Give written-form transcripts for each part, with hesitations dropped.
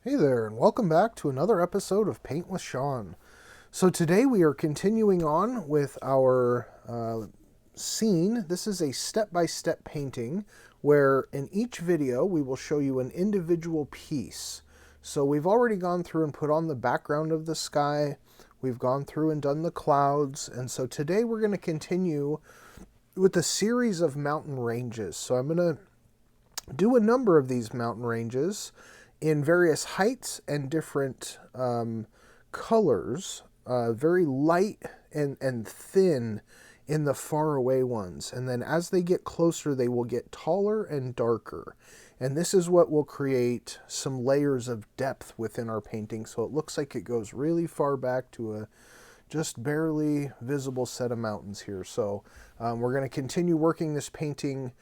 Hey there, and welcome back to another episode of Paint with Sean. So today we are continuing on with our scene. This is a step-by-step painting where in each video we will show you an individual piece. So we've already gone through and put on the background of the sky. We've gone through and done the clouds. And so today we're going to continue with a series of mountain ranges. So I'm going to do a number of these mountain ranges in various heights and different colors, very light and thin in the far away ones. And then as they get closer, they will get taller and darker. And this is what will create some layers of depth within our painting. So it looks like it goes really far back to a just barely visible set of mountains here. So we're going to continue working this painting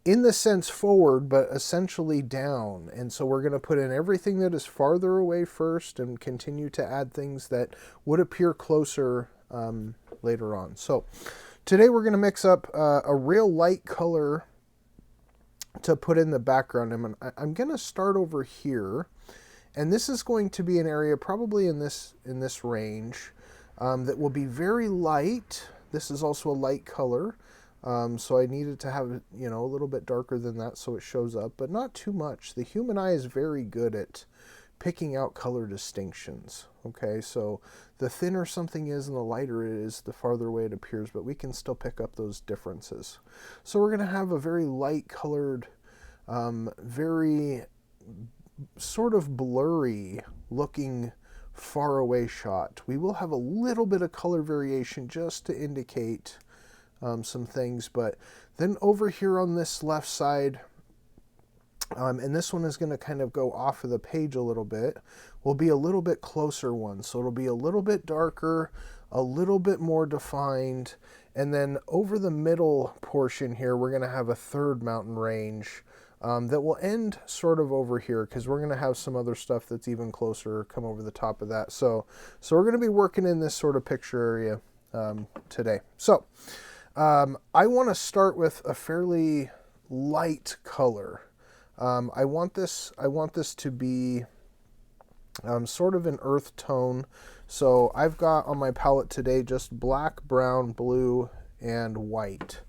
in the sense forward, but essentially down. And so we're going to put in everything that is farther away first and continue to add things that would appear closer later on. So today we're going to mix up a real light color to put in the background. I'm going to start over here, and this is going to be an area probably in this range that will be very light. This is also a light color. So I needed to have it, a little bit darker than that so it shows up, but not too much. The human eye is very good at picking out color distinctions. Okay, so the thinner something is and the lighter it is, the farther away it appears, but we can still pick up those differences. So we're going to have a very light colored, very sort of blurry looking far away shot. We will have a little bit of color variation just to indicate some things, but then over here on this left side, and this one is going to kind of go off of the page a little bit, will be a little bit closer one. So it'll be a little bit darker, a little bit more defined, and then over the middle portion here, we're going to have a third mountain range that will end sort of over here because we're going to have some other stuff that's even closer come over the top of that. So we're going to be working in this sort of picture area today. So I want to start with a fairly light color. I want this to be sort of an earth tone. So I've got on my palette today just black, brown, blue, and white.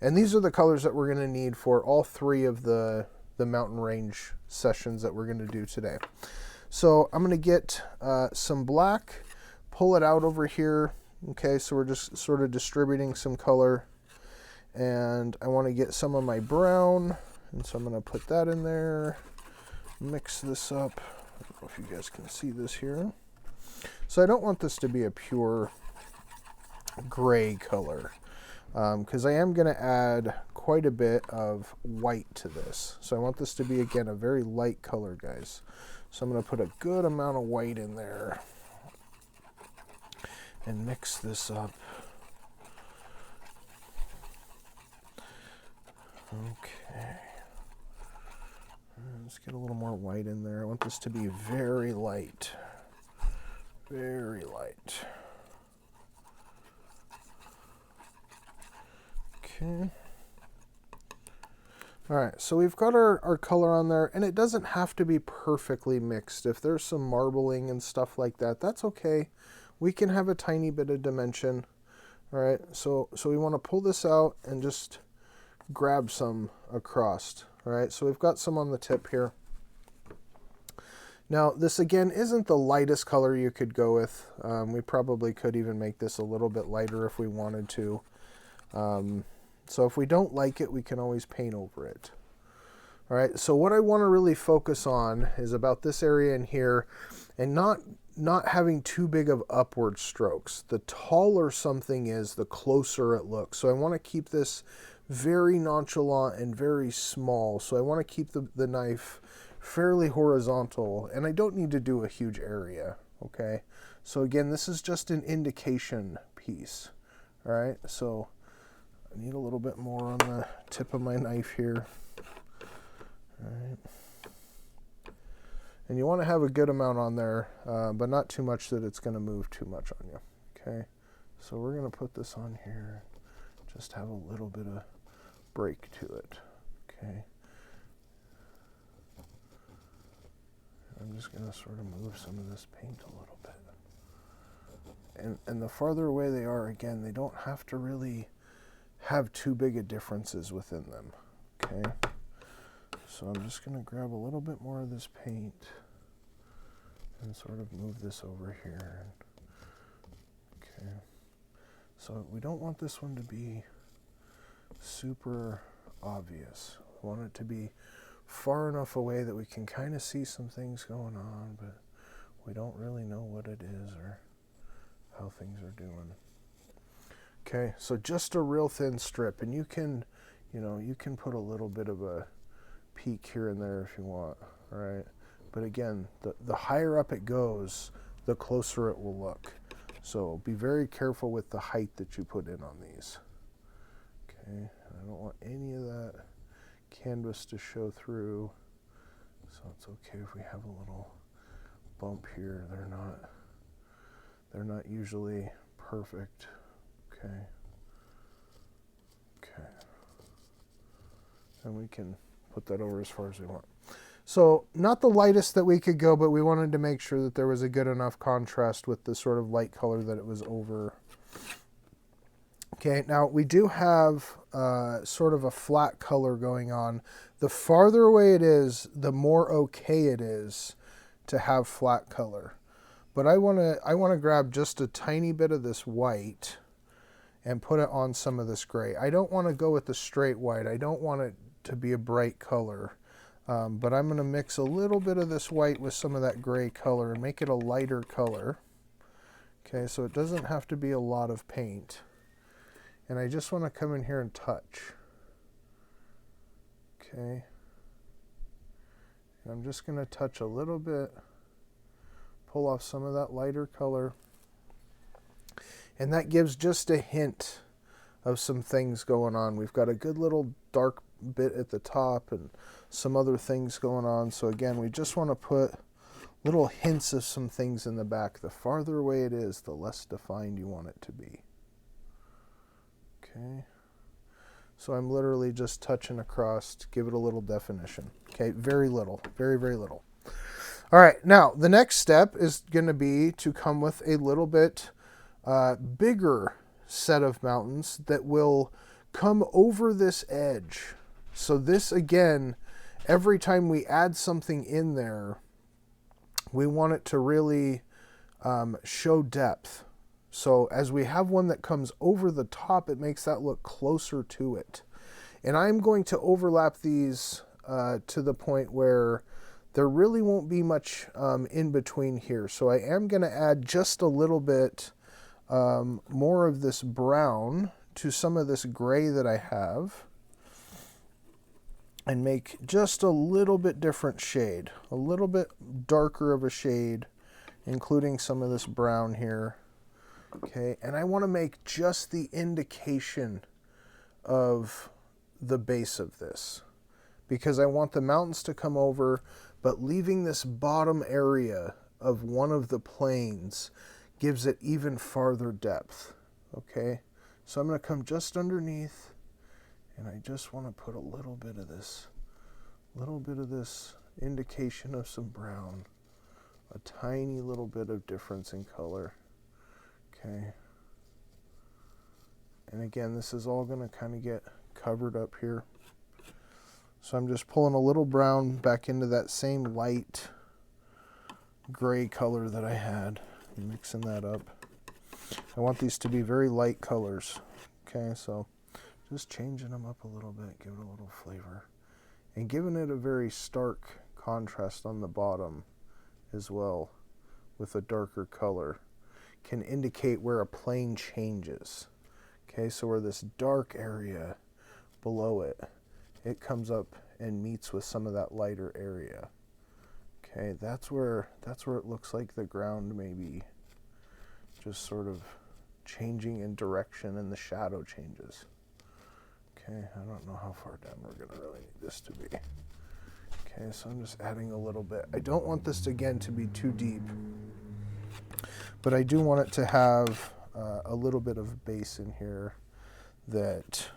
And these are the colors that we're going to need for all three of the mountain range sessions that we're going to do today. So I'm going to get some black, pull it out over here. Okay, so we're just sort of distributing some color, and I want to get some of my brown, and so I'm going to put that in there, mix this up. I don't know if you guys can see this here. So I don't want this to be a pure gray color, because I am going to add quite a bit of white to this. So I want this to be, again, a very light color, guys. So I'm going to put a good amount of white in there and mix this up. Okay. Let's get a little more white in there. I want this to be very light. Very light. Okay. All right, so we've got our color on there, and it doesn't have to be perfectly mixed. If there's some marbling and stuff like that, that's okay. We can have a tiny bit of dimension. All right, so we want to pull this out and just grab some across. All right, so we've got some on the tip here. Now, this again isn't the lightest color you could go with. We probably could even make this a little bit lighter if we wanted to. So if we don't like it, we can always paint over it. All right, so what I want to really focus on is about this area in here, and not having too big of upward strokes. The taller something is, the closer it looks. So I want to keep this very nonchalant and very small. So I want to keep the knife fairly horizontal, and I don't need to do a huge area, okay? So again, this is just an indication piece, all right? So I need a little bit more on the tip of my knife here, all right? And you want to have a good amount on there, but not too much that it's going to move too much on you, okay? So we're going to put this on here, just have a little bit of break to it, okay? I'm just going to sort of move some of this paint a little bit. And the farther away they are, again, they don't have to really have too big of differences within them. Okay, so I'm just going to grab a little bit more of this paint and sort of move this over here. Okay, so we don't want this one to be super obvious. I want it to be far enough away that we can kind of see some things going on, but we don't really know what it is or how things are doing. Okay, so just a real thin strip, and you can put a little bit of a peak here and there if you want, all right? But again, the higher up it goes, the closer it will look. So be very careful with the height that you put in on these. Okay, I don't want any of that canvas to show through, so it's okay if we have a little bump here. They're not usually perfect. Okay. Okay. And we can put that over as far as we want. So not the lightest that we could go, but we wanted to make sure that there was a good enough contrast with the sort of light color that it was over. Okay, now we do have sort of a flat color going on. The farther away it is, the more okay it is to have flat color. But I want to grab just a tiny bit of this white and put it on some of this gray. I don't want to go with the straight white. I don't want it to be a bright color. But I'm going to mix a little bit of this white with some of that gray color and make it a lighter color. Okay, so it doesn't have to be a lot of paint. And I just want to come in here and touch. Okay. And I'm just going to touch a little bit, pull off some of that lighter color. And that gives just a hint of some things going on. We've got a good little dark bit at the top and some other things going on. So again, we just want to put little hints of some things in the back. The farther away it is, the less defined you want it to be. Okay, so I'm literally just touching across to give it a little definition. Okay, very little, very, very little. All right, now the next step is going to be to come with a little bit bigger set of mountains that will come over this edge. So this, again, every time we add something in there, we want it to really show depth. So as we have one that comes over the top, it makes that look closer to it. And I'm going to overlap these to the point where there really won't be much in between here. So I am going to add just a little bit more of this brown to some of this gray that I have and make just a little bit different shade, a little bit darker of a shade, including some of this brown here. Okay, and I want to make just the indication of the base of this because I want the mountains to come over, but leaving this bottom area of one of the planes gives it even farther depth. Okay, so I'm going to come just underneath and I just want to put a little bit of this indication of some brown, a tiny little bit of difference in color. Okay, and again, this is all going to kind of get covered up here. So I'm just pulling a little brown back into that same light gray color that I had, and mixing that up. I want these to be very light colors. Okay, so just changing them up a little bit, give it a little flavor, and giving it a very stark contrast on the bottom as well with a darker color can indicate where a plane changes. Okay, so where this dark area below it, it comes up and meets with some of that lighter area. Okay, that's where it looks like the ground may be just sort of changing in direction and the shadow changes. Okay, I don't know how far down we're going to really need this to be. Okay, so I'm just adding a little bit. I don't want this, again, to be too deep, but I do want it to have a little bit of base in here that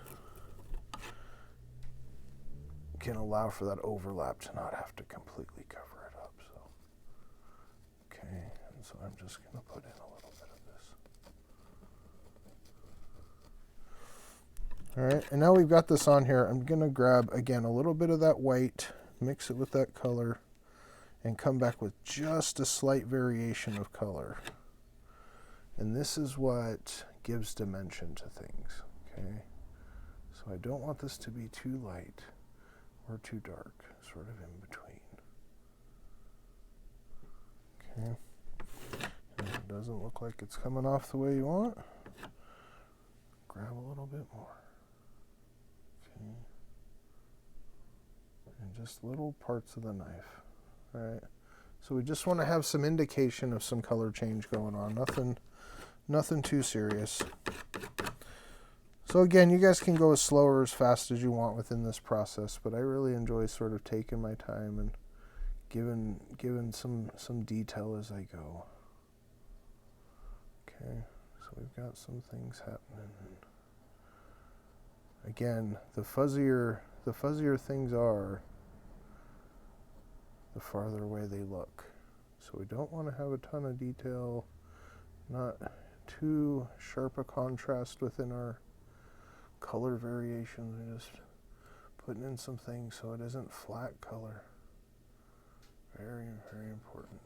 can allow for that overlap to not have to completely cover it up. So, I'm just going to put in a little bit of this. All right, and now we've got this on here. I'm going to grab, again, a little bit of that white, mix it with that color, and come back with just a slight variation of color. And this is what gives dimension to things, okay? So I don't want this to be too light or too dark, sort of in between. Okay. And if it doesn't look like it's coming off the way you want, grab a little bit more. Okay. And just little parts of the knife. All right. So we just want to have some indication of some color change going on. Nothing too serious. So again, you guys can go as slow or as fast as you want within this process, but I really enjoy sort of taking my time and giving some detail as I go. Okay, so we've got some things happening. Again, the fuzzier things are, the farther away they look. So we don't want to have a ton of detail, not too sharp a contrast within our color variations. We're just putting in some things so it isn't flat color. Very, very important.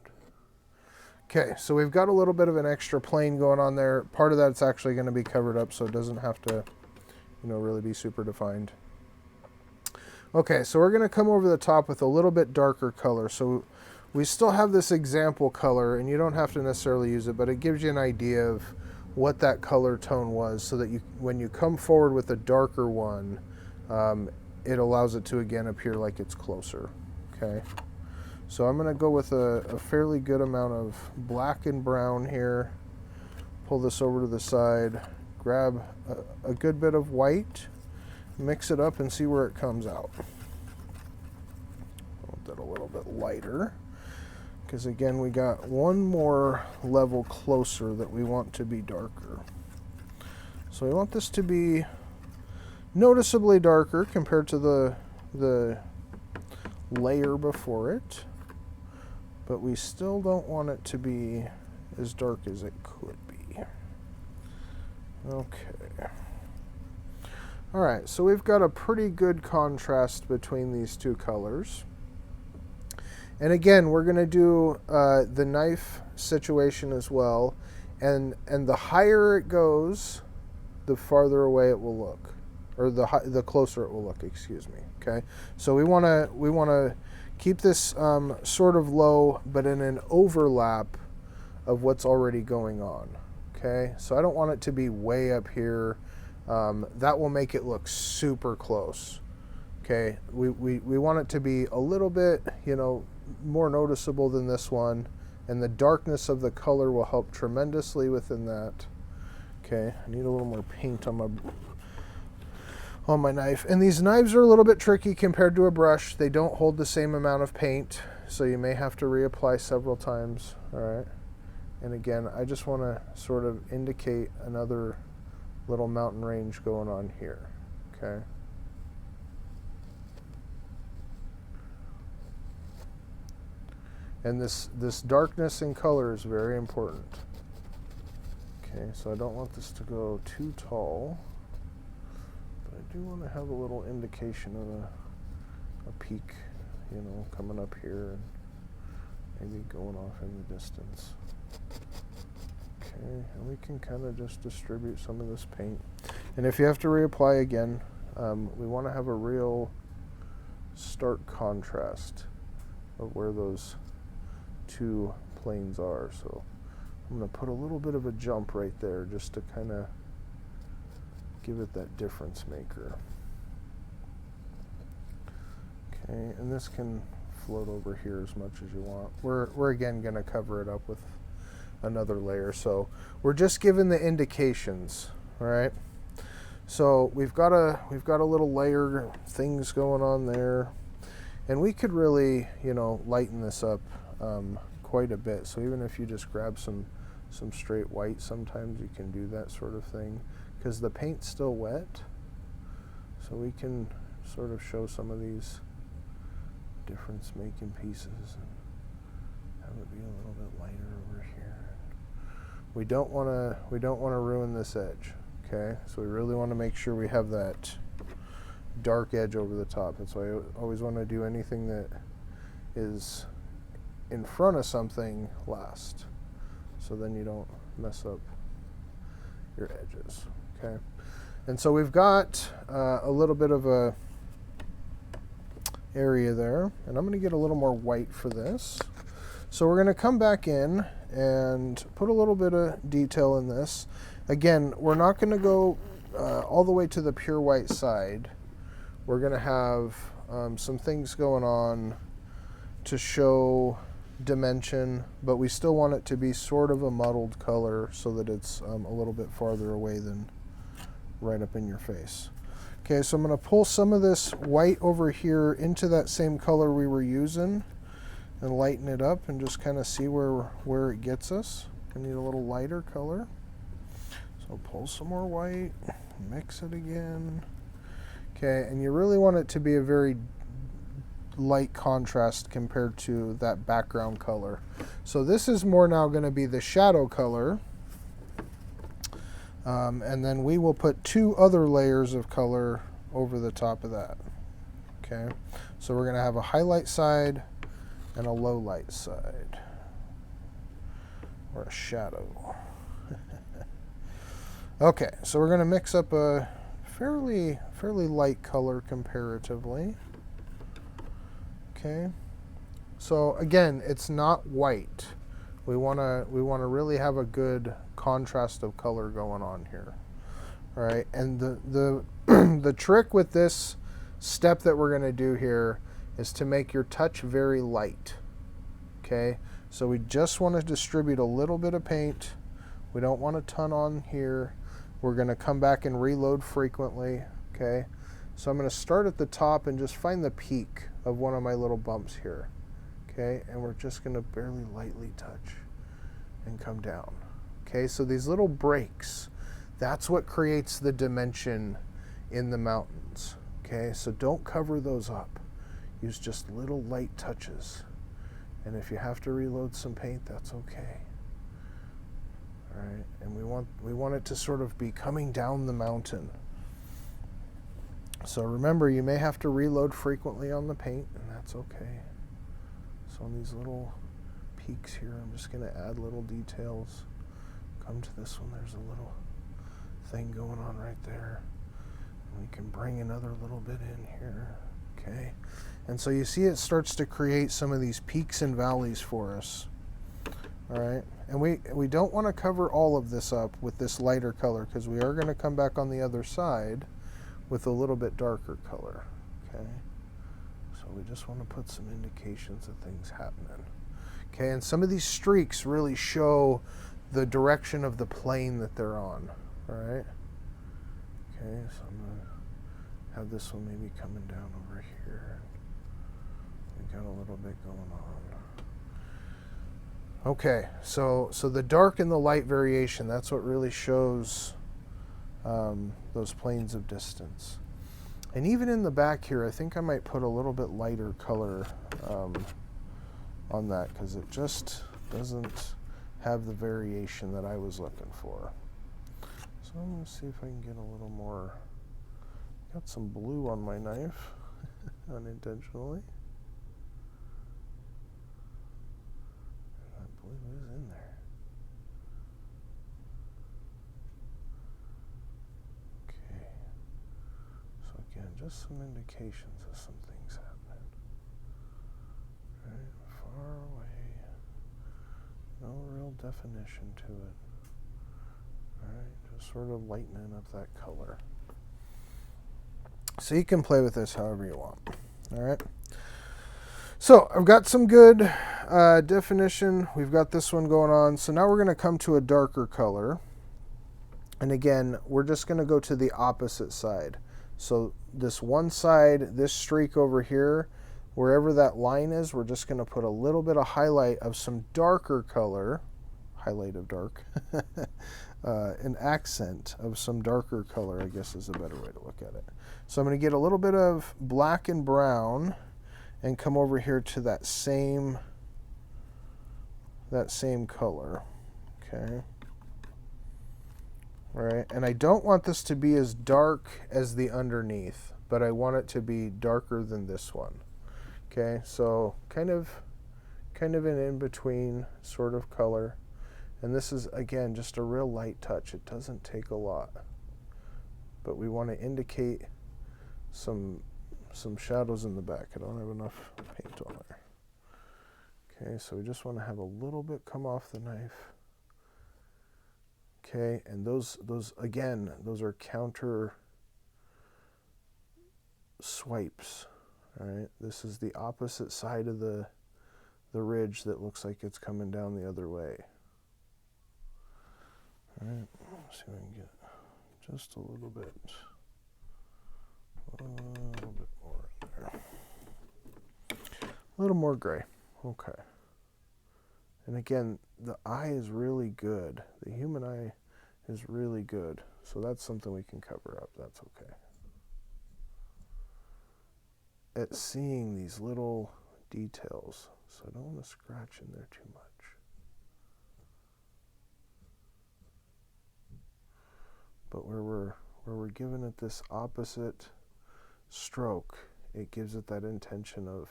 Okay, so we've got a little bit of an extra plane going on there. Part of that's actually going to be covered up so it doesn't have to, really be super defined. Okay, so we're going to come over the top with a little bit darker color. So we still have this example color, and you don't have to necessarily use it, but it gives you an idea of what that color tone was so that when you come forward with a darker one, it allows it to again appear like it's closer. Okay, so I'm going to go with a fairly good amount of black and brown here. Pull this over to the side, grab a good bit of white, mix it up and see where it comes out. I want that a little bit lighter, because again we got one more level closer that we want to be darker. So we want this to be noticeably darker compared to the layer before it, but we still don't want it to be as dark as it could be. Okay. All right, so we've got a pretty good contrast between these two colors. And again, we're going to do the knife situation as well. And the higher it goes, the farther away it will look, or the closer it will look. Excuse me. Okay. So we want to keep this sort of low, but in an overlap of what's already going on. Okay. So I don't want it to be way up here. That will make it look super close. Okay. We want it to be a little bit, more noticeable than this one, and the darkness of the color will help tremendously within that. Okay, I need a little more paint on my knife. And these knives are a little bit tricky compared to a brush. They don't hold the same amount of paint, so you may have to reapply several times. All right, and again, I just want to sort of indicate another little mountain range going on here. Okay. And this darkness in color is very important. Okay, so I don't want this to go too tall, but I do want to have a little indication of a peak, coming up here and maybe going off in the distance. Okay, and we can kind of just distribute some of this paint. And if you have to reapply again, we want to have a real stark contrast of where those two planes are. So I'm going to put a little bit of a jump right there just to kind of give it that difference maker. Okay, and this can float over here as much as you want. We're again going to cover it up with another layer, so we're just giving the indications. All right, so we've got a little layer things going on there, and we could really lighten this up quite a bit. So even if you just grab some straight white, sometimes you can do that sort of thing because the paint's still wet, so we can sort of show some of these difference making pieces and have it be a little bit lighter over here. we don't want to ruin this edge. Okay, so we really want to make sure we have that dark edge over the top. That's why I always want to do anything that is in front of something last, so then you don't mess up your edges. Okay, and so we've got a little bit of a area there, and I'm going to get a little more white for this. So we're going to come back in and put a little bit of detail in this. Again, we're not going to go all the way to the pure white side. We're going to have some things going on to show dimension, but we still want it to be sort of a muddled color so that it's a little bit farther away than right up in your face. Okay, so I'm going to pull some of this white over here into that same color we were using and lighten it up and just kind of see where it gets us. I need a little lighter color. So pull some more white, mix it again. Okay, and you really want it to be a very light contrast compared to that background color. So this is more now going to be the shadow color. And then we will put 2 other layers of color over the top of that. Okay, so we're going to have a highlight side and a low light side, or a shadow. Okay, so we're going to mix up a fairly light color comparatively. Okay, so again, it's not white. We want to really have a good contrast of color going on here. All right, and the the trick with this step that we're going to do here is to make your touch very light. Okay, so we just want to distribute a little bit of paint. We don't want a ton on here. We're going to come back and reload frequently. Okay, so I'm going to start at the top and just find the peak of one of my little bumps here. Okay, and we're just going to barely lightly touch and come down. Okay, so these little breaks, that's what creates the dimension in the mountains. Okay, so don't cover those up. Use just little light touches. And if you have to reload some paint, that's okay. All right, and we want it to sort of be coming down the mountain. So remember, you may have to reload frequently on the paint, and that's okay. So on these little peaks here, I'm just going to add little details. Come to this one, there's a little thing going on right there. And we can bring another little bit in here. Okay, and so you see it starts to create some of these peaks and valleys for us. All right, and we don't want to cover all of this up with this lighter color, because we are going to come back on the other side with a little bit darker color. Okay, so we just want to put some indications of things happening. Okay, and some of these streaks really show the direction of the plane that they're on. All right, okay, so I'm going to have this one maybe coming down over here. We got a little bit going on. Okay, so the dark and the light variation, that's what really shows those planes of distance. And even in the back here, I think I might put a little bit lighter color on that, because it just doesn't have the variation that I was looking for. So I'm going to see if I can get a little more. Got some blue on my knife, unintentionally. That blue is in there. Okay. So again, just some indications of some things happening. Right, far away. No real definition to it. Alright, just sort of lightening up that color. So you can play with this however you want. Alright. So I've got some good definition. We've got this one going on. So now we're going to come to a darker color. And again, we're just going to go to the opposite side. So this one side, this streak over here, wherever that line is, we're just going to put a little bit of highlight of some darker color, highlight of dark, an accent of some darker color, I guess is a better way to look at it. So I'm going to get a little bit of black and brown and come over here to that same color. Okay. right? And I don't want this to be as dark as the underneath, but I want it to be darker than this one. Okay, so kind of an in-between sort of color. And this is, again, just a real light touch. It doesn't take a lot. But we want to indicate some shadows in the back. I don't have enough paint on there. Okay, so we just want to have a little bit come off the knife. Okay, and those again, those are counter swipes. All right, this is the opposite side of the ridge that looks like it's coming down the other way. All right, let's see if I can get just a little bit more in there. A little more gray. Okay. And again, the eye is really good. The human eye is really good. So that's something we can cover up. That's okay. At seeing these little details. So I don't want to scratch in there too much. But where we're giving it this opposite stroke, it gives it that intention of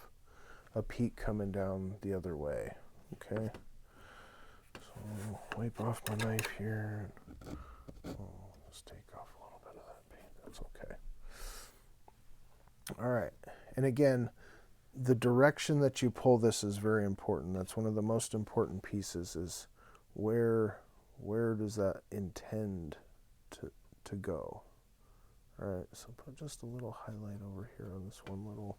a peak coming down the other way. Okay, so I'll wipe off my knife here. Just take off a little bit of that paint. That's okay. All right, and again, the direction that you pull this is very important. That's one of the most important pieces. Is where does that intend to go? All right, so put just a little highlight over here on this one little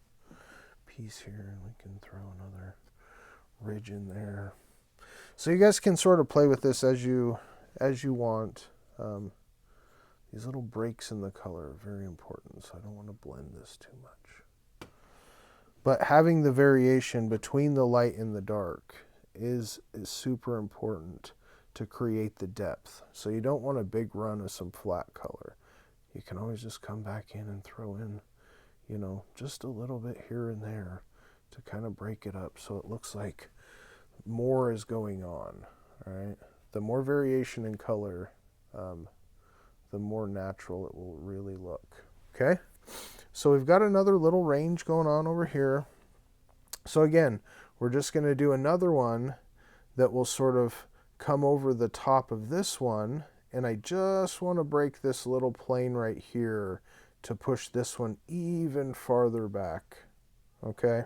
piece here, and we can throw another ridge in there. So you guys can sort of play with this as you want. These little breaks in the color are very important, so I don't want to blend this too much. But having the variation between the light and the dark is super important to create the depth. So you don't want a big run of some flat color. You can always just come back in and throw in, you know, just a little bit here and there to kind of break it up so it looks like more is going on. All right, the more variation in color, the more natural it will really look. Okay, so we've got another little range going on over here. So again, we're just going to do another one that will sort of come over the top of this one, and I just want to break this little plane right here to push this one even farther back. Okay,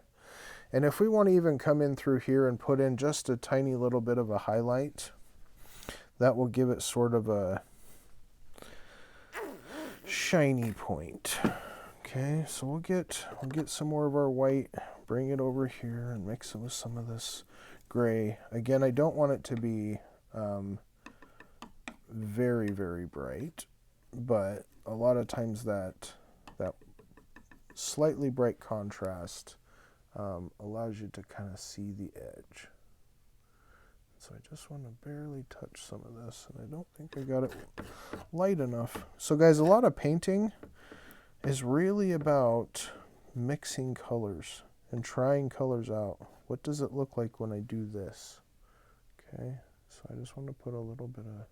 and if we want to even come in through here and put in just a tiny little bit of a highlight, that will give it sort of a shiny point. Okay, so we'll get some more of our white, bring it over here and mix it with some of this gray. Again, I don't want it to be very, very bright, but a lot of times that slightly bright contrast allows you to kind of see the edge. So I just want to barely touch some of this, and I don't think I got it light enough. So guys, a lot of painting is really about mixing colors and trying colors out. What does it look like when I do this? Okay, so I just want to put a little bit of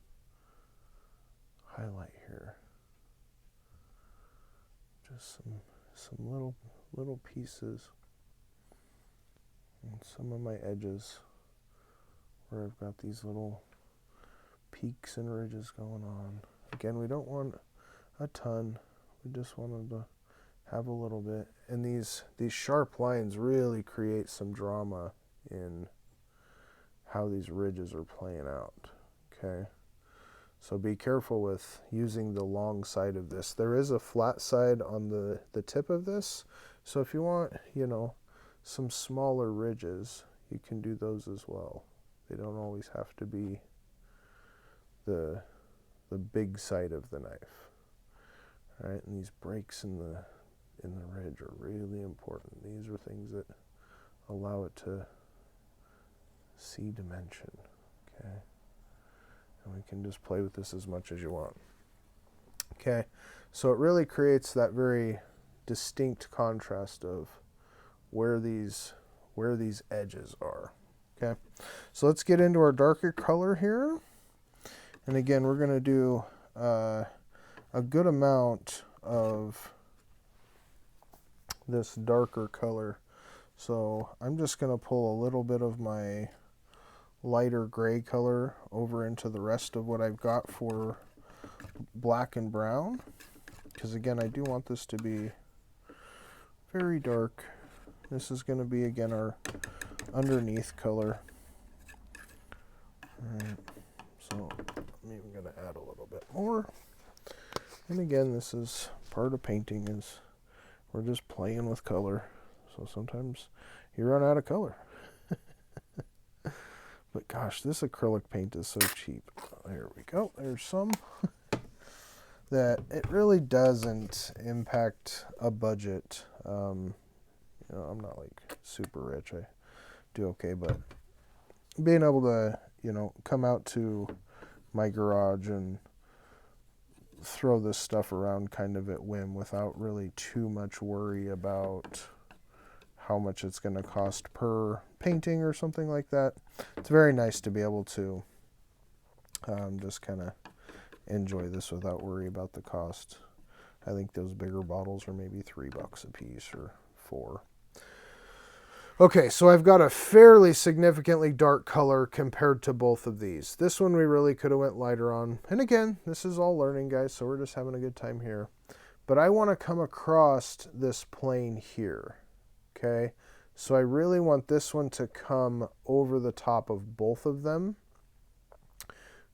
highlight here. Just some little pieces and some of my edges where I've got these little peaks and ridges going on. Again, we don't want a ton. We just wanted to have a little bit. And these sharp lines really create some drama in how these ridges are playing out. Okay, so be careful with using the long side of this. There is a flat side on the tip of this, so if you want, you know, some smaller ridges, you can do those as well. They don't always have to be the big side of the knife. All right, and these breaks in the ridge are really important. These are things that allow it to see dimension. Okay, and we can just play with this as much as you want. Okay, so it really creates that very distinct contrast of where these edges are. Okay, so let's get into our darker color here. And again, we're going to do a good amount of this darker color. So I'm just going to pull a little bit of my lighter gray color over into the rest of what I've got for black and brown, because again, I do want this to be very dark. This is going to be, again, our underneath color. Alright, so I'm even going to add a little bit more. And again, this is part of painting, is we're just playing with color. So sometimes you run out of color. But gosh, this acrylic paint is so cheap. There we go. There's some. That it really doesn't impact a budget. You know, I'm not like super rich. I do okay, but being able to, you know, come out to my garage and throw this stuff around kind of at whim without really too much worry about how much it's going to cost per painting or something like that. It's very nice to be able to just kind of enjoy this without worry about the cost. I think those bigger bottles are maybe $3 a piece or $4. Okay, so I've got a fairly significantly dark color compared to both of these. This one we really could have went lighter on. And again, this is all learning, guys, so we're just having a good time here. But I want to come across this plane here. Okay, so I really want this one to come over the top of both of them.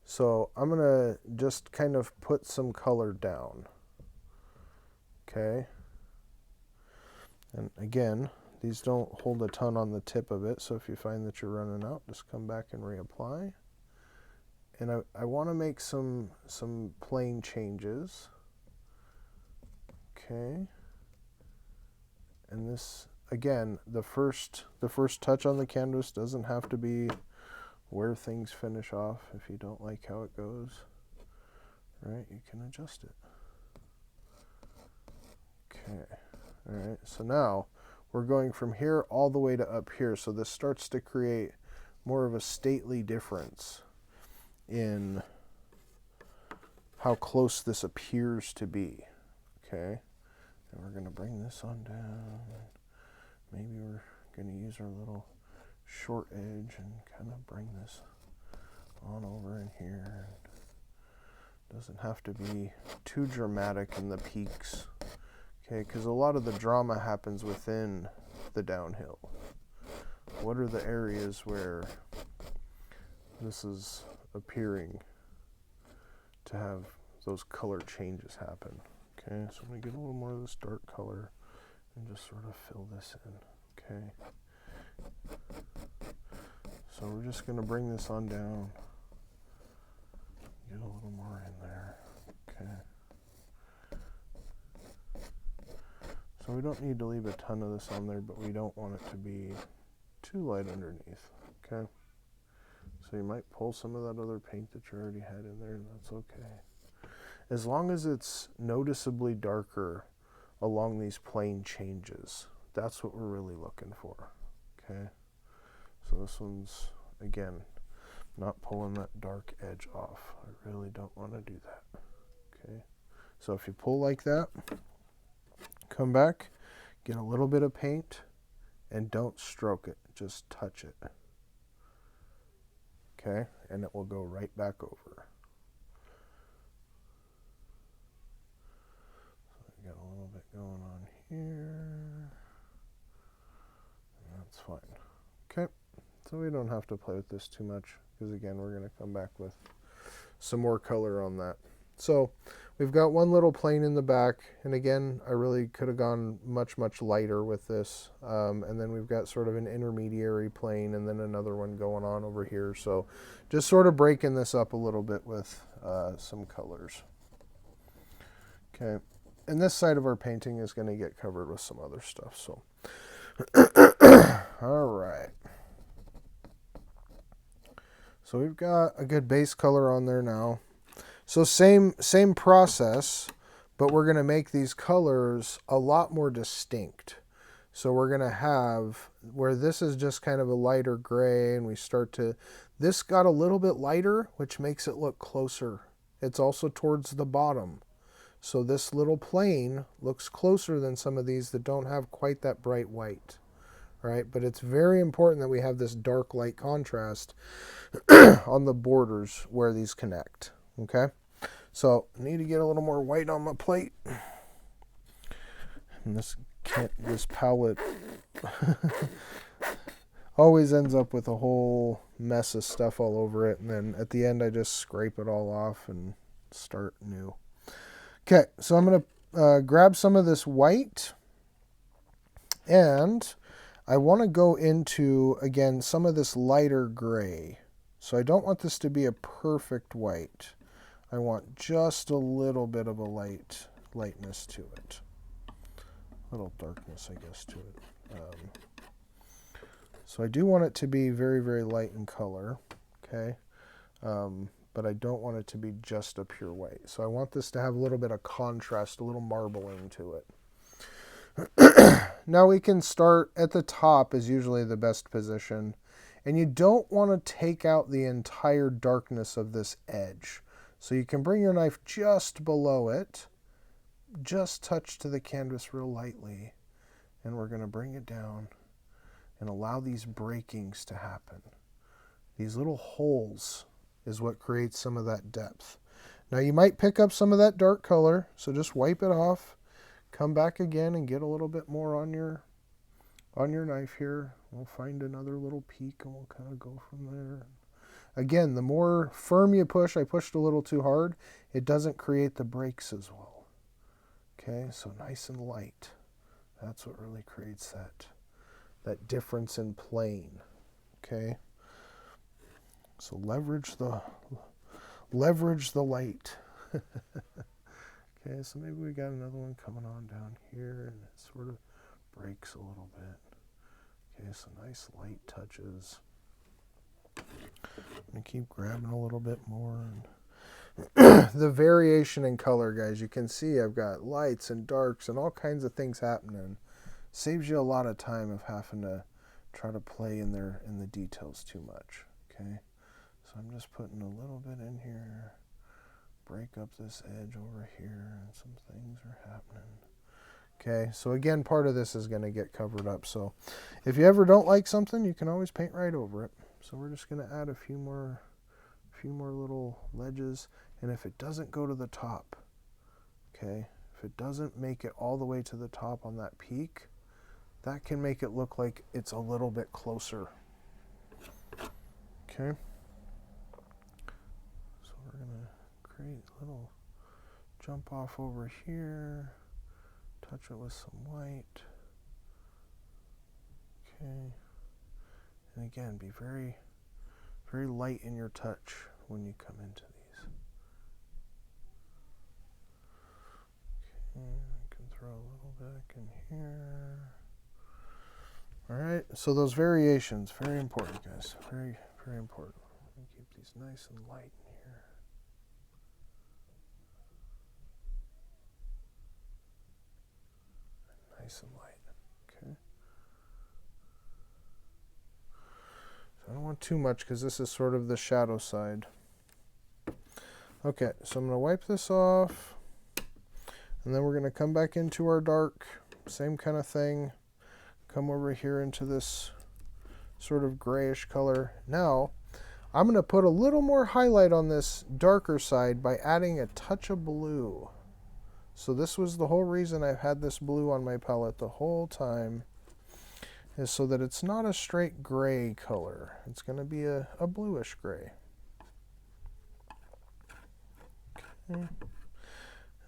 So I'm going to just kind of put some color down. Okay. And again, these don't hold a ton on the tip of it, so if you find that you're running out, just come back and reapply. And I want to make some plane changes. Okay. And this, again, the first touch on the canvas doesn't have to be where things finish off. If you don't like how it goes, right, you can adjust it. Okay, all right, so now we're going from here all the way to up here, so this starts to create more of a stately difference in how close this appears to be. Okay, and we're going to bring this on down. Maybe we're going to use our little short edge and kind of bring this on over in here. Doesn't have to be too dramatic in the peaks, okay, because a lot of the drama happens within the downhill. What are the areas where this is appearing to have those color changes happen? Okay, so I'm going to get a little more of this dark color and just sort of fill this in. Okay, so we're just going to bring this on down, get a little more in there. Okay, so we don't need to leave a ton of this on there, but we don't want it to be too light underneath. Okay, so you might pull some of that other paint that you already had in there, and that's okay, as long as it's noticeably darker along these plane changes. That's what we're really looking for. Okay, so this one's, again, not pulling that dark edge off. I really don't want to do that. Okay, so if you pull like that, come back, get a little bit of paint, and don't stroke it, just touch it. Okay, and it will go right back over. So we got a little bit going on here. That's fine. Okay, so we don't have to play with this too much, because again, we're going to come back with some more color on that. So we've got one little plane in the back, and again, I really could have gone much lighter with this. And then we've got sort of an intermediary plane, and then another one going on over here. So just sort of breaking this up a little bit with some colors. Okay, and this side of our painting is going to get covered with some other stuff. So all right. So we've got a good base color on there now. So same process, but we're going to make these colors a lot more distinct. So we're going to have, where this is just kind of a lighter gray, and we start to, this got a little bit lighter, which makes it look closer. it's also towards the bottom. So this little plane looks closer than some of these that don't have quite that bright white, right? But it's very important that we have this dark light contrast on the borders where these connect, okay? So I need to get a little more white on my plate. And this palette always ends up with a whole mess of stuff all over it, and then at the end I just scrape it all off and start new. Okay, so I'm going to grab some of this white, and I want to go into, again, some of this lighter gray. So I don't want this to be a perfect white. I want just a little bit of a lightness to it. A little darkness, I guess, to it. So I do want it to be very, very light in color, okay? But I don't want it to be just a pure white. So I want this to have a little bit of contrast, a little marbling to it. Now we can start at the top is usually the best position. And you don't want to take out the entire darkness of this edge. So you can bring your knife just below it, just touch to the canvas real lightly. And we're going to bring it down and allow these breakings to happen. These little holes is what creates some of that depth. Now you might pick up some of that dark color, so just wipe it off, come back again and get a little bit more on your knife here. We'll find another little peak and we'll kind of go from there. Again, the more firm you push, I pushed a little too hard, it doesn't create the breaks as well. Okay, so nice and light. That's what really creates that difference in plane. Okay. So leverage the light. Okay, so maybe we got another one coming on down here, and it sort of breaks a little bit. Okay, so nice light touches. I'm gonna keep grabbing a little bit more. And the variation in color, guys, you can see I've got lights and darks and all kinds of things happening. Saves you a lot of time of having to try to play in the details too much. Okay. So I'm just putting a little bit in here, break up this edge over here, and some things are happening. Okay, so again, part of this is going to get covered up. So if you ever don't like something, you can always paint right over it. So we're just going to add a few more little ledges. And if it doesn't go to the top, okay, if it doesn't make it all the way to the top on that peak, that can make it look like it's a little bit closer. Okay. We're going to create a little jump off over here, touch it with some white. Okay. And again, be very, very light in your touch when you come into these. Okay, I can throw a little back in here. All right, so those variations, very important, guys. Very, very important. Keep these nice and light in here. Nice and light. Okay. So I don't want too much because this is sort of the shadow side. Okay, so I'm going to wipe this off. And then we're going to come back into our dark. Same kind of thing. Come over here into this sort of grayish color. Now, I'm going to put a little more highlight on this darker side by adding a touch of blue. So this was the whole reason I've had this blue on my palette the whole time, is so that it's not a straight gray color. It's going to be a bluish gray. Okay.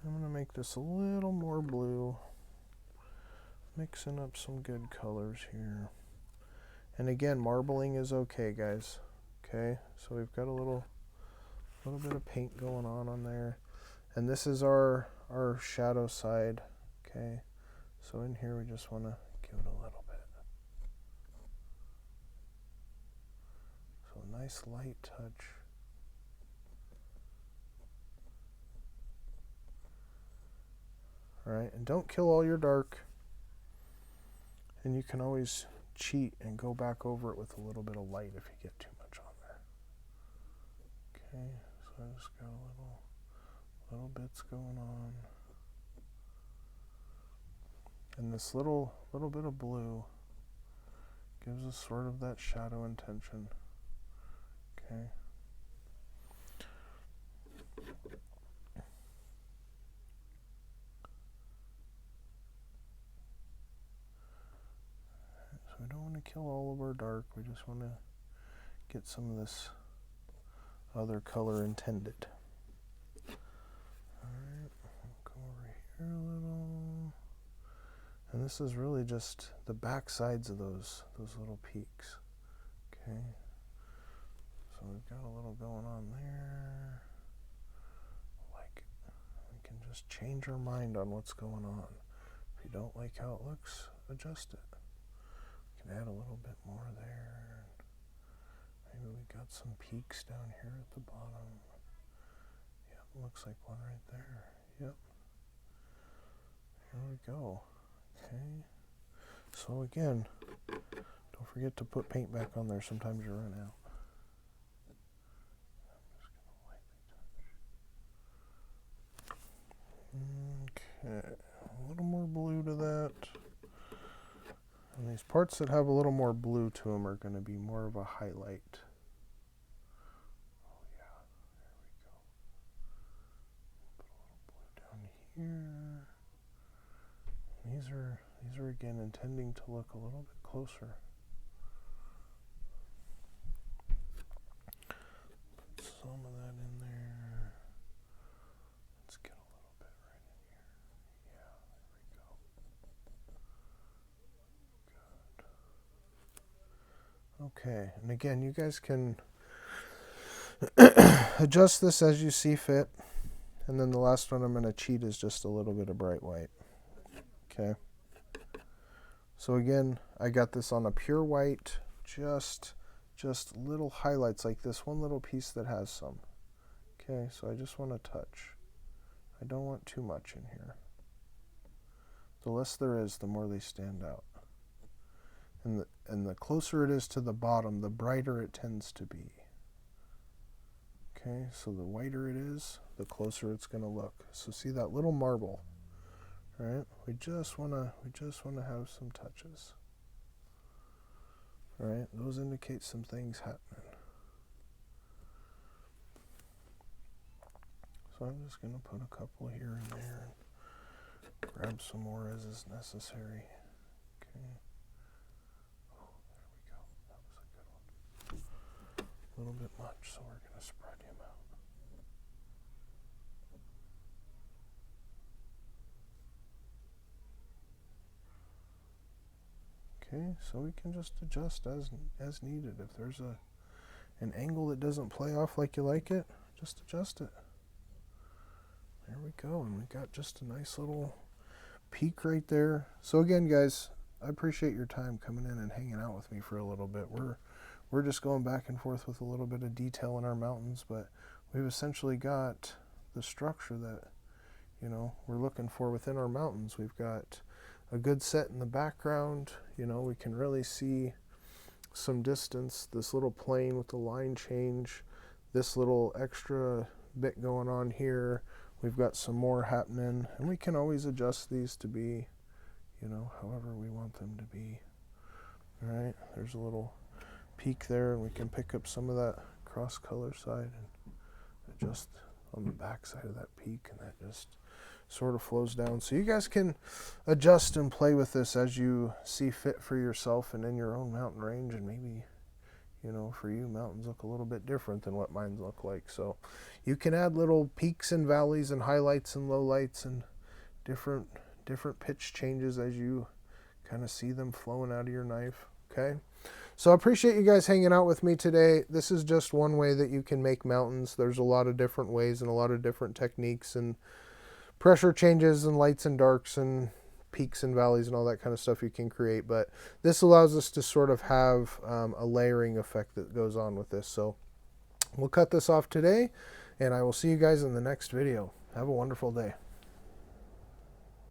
I'm going to make this a little more blue, mixing up some good colors here. And again, marbling is okay, guys. Okay, so we've got a little bit of paint going on there. And this is our shadow side, okay? So in here we just want to give it a little bit. So a nice light touch. All right, and don't kill all your dark. And you can always cheat and go back over it with a little bit of light if you get too much on there. Okay, so I just got a little Little bits going on. And this little bit of blue gives us sort of that shadow intention. Okay. So we don't want to kill all of our dark. We just want to get some of this other color intended. Alright, go over here a little. And this is really just the back sides of those little peaks. Okay. So we've got a little going on there. Like it. We can just change our mind on what's going on. If you don't like how it looks, adjust it. We can add a little bit more there. Maybe we got some peaks down here at the bottom. Yep, looks like one right there. Yep. Here we go. Okay. So again, don't forget to put paint back on there. Sometimes you run out. Okay, a little more blue to that. And these parts that have a little more blue to them are going to be more of a highlight. Oh yeah, there we go. Put a little blue down here. These are again intending to look a little bit closer. Put some of that in there. Let's get a little bit right in here. Yeah, there we go. Good. Okay, and again, you guys can adjust this as you see fit. And then the last one I'm going to cheat is just a little bit of bright white. Okay. So again, I got this on a pure white, just little highlights like this one little piece that has some. Okay, so I just want to touch. I don't want too much in here. The less there is, the more they stand out. And the closer it is to the bottom, the brighter it tends to be. Okay, so the whiter it is, the closer it's going to look. So see that little marble, right? We just want to have some touches. All right, those indicate some things happening. So I'm just going to put a couple here and there and grab some more as is necessary. Okay. Oh, there we go. That was a good one. A little bit much, so we're going to spread him out. Okay, so we can just adjust as needed. If there's an angle that doesn't play off like you like it, just adjust it. There we go, and we got just a nice little peak right there. So again, guys, I appreciate your time coming in and hanging out with me for a little bit. We're just going back and forth with a little bit of detail in our mountains, but we've essentially got the structure that, you know, we're looking for within our mountains. We've got a good set in the background. You know, we can really see some distance, this little plane with the line change, this little extra bit going on here. We've got some more happening, and we can always adjust these to be, you know, however we want them to be. All right, there's a little peak there, and we can pick up some of that cross color side and adjust on the back side of that peak, and that just sort of flows down. So you guys can adjust and play with this as you see fit for yourself and in your own mountain range, and maybe, you know, for you, mountains look a little bit different than what mine look like. So you can add little peaks and valleys and highlights and lowlights and different pitch changes as you kind of see them flowing out of your knife. Okay. So I appreciate you guys hanging out with me today. This is just one way that you can make mountains. There's a lot of different ways and a lot of different techniques and pressure changes and lights and darks and peaks and valleys and all that kind of stuff you can create. But this allows us to sort of have a layering effect that goes on with this. So we'll cut this off today, and I will see you guys in the next video. Have a wonderful day.